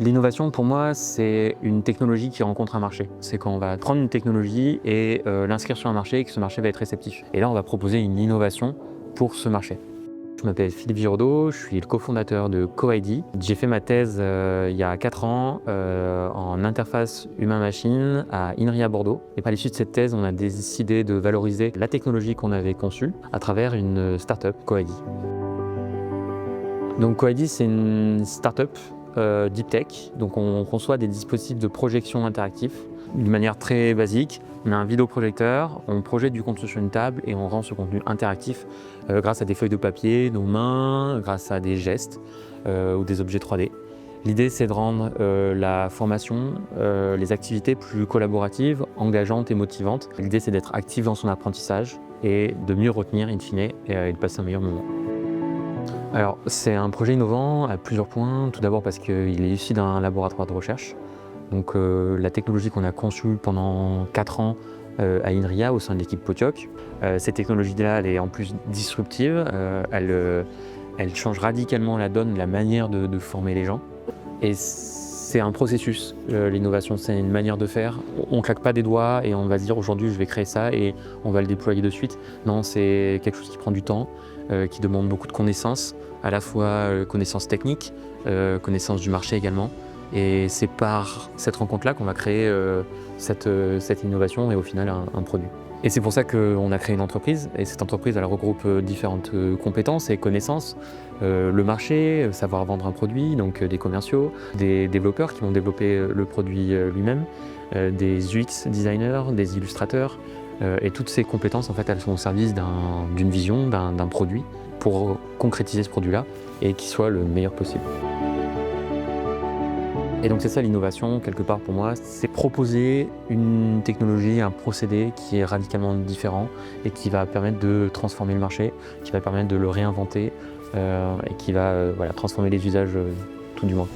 L'innovation, pour moi, c'est une technologie qui rencontre un marché. C'est quand on va prendre une technologie et l'inscrire sur un marché et que ce marché va être réceptif. Et là, on va proposer une innovation pour ce marché. Je m'appelle Philippe Giraudot, je suis le cofondateur de CoID. J'ai fait ma thèse il y a 4 ans en interface humain-machine à INRIA Bordeaux. Et par l'issue de cette thèse, on a décidé de valoriser la technologie qu'on avait conçue à travers une start-up, CoID. Donc CoID, c'est une start-up deep tech. Donc on conçoit des dispositifs de projection interactifs d'une manière très basique. On a un vidéoprojecteur, on projette du contenu sur une table et on rend ce contenu interactif grâce à des feuilles de papier, nos mains, grâce à des gestes ou des objets 3D. L'idée, c'est de rendre la formation, les activités plus collaboratives, engageantes et motivantes. L'idée, c'est d'être actif dans son apprentissage et de mieux retenir in fine et de passer un meilleur moment. Alors, c'est un projet innovant à plusieurs points. Tout d'abord parce qu'il est issu d'un laboratoire de recherche. Donc, la technologie qu'on a conçue pendant 4 ans à INRIA au sein de l'équipe Potioc. Cette technologie-là, elle est en plus disruptive. Elle change radicalement la donne, la manière de former les gens. Et c'est un processus, l'innovation, c'est une manière de faire. On ne claque pas des doigts et on va se dire aujourd'hui je vais créer ça et on va le déployer de suite. Non, c'est quelque chose qui prend du temps, qui demande beaucoup de connaissances, à la fois connaissances techniques, connaissances du marché également. Et c'est par cette rencontre-là qu'on va créer cette innovation et au final un produit. Et c'est pour ça qu'on a créé une entreprise, et cette entreprise elle regroupe différentes compétences et connaissances. Le marché, savoir vendre un produit, donc des commerciaux, des développeurs qui vont développer le produit lui-même, des UX designers, des illustrateurs. Et toutes ces compétences, en fait, elles sont au service d'une vision, d'un produit, pour concrétiser ce produit-là et qu'il soit le meilleur possible. Et donc c'est ça l'innovation, quelque part pour moi, c'est proposer une technologie, un procédé qui est radicalement différent et qui va permettre de transformer le marché, qui va permettre de le réinventer et qui va transformer les usages tout du moins.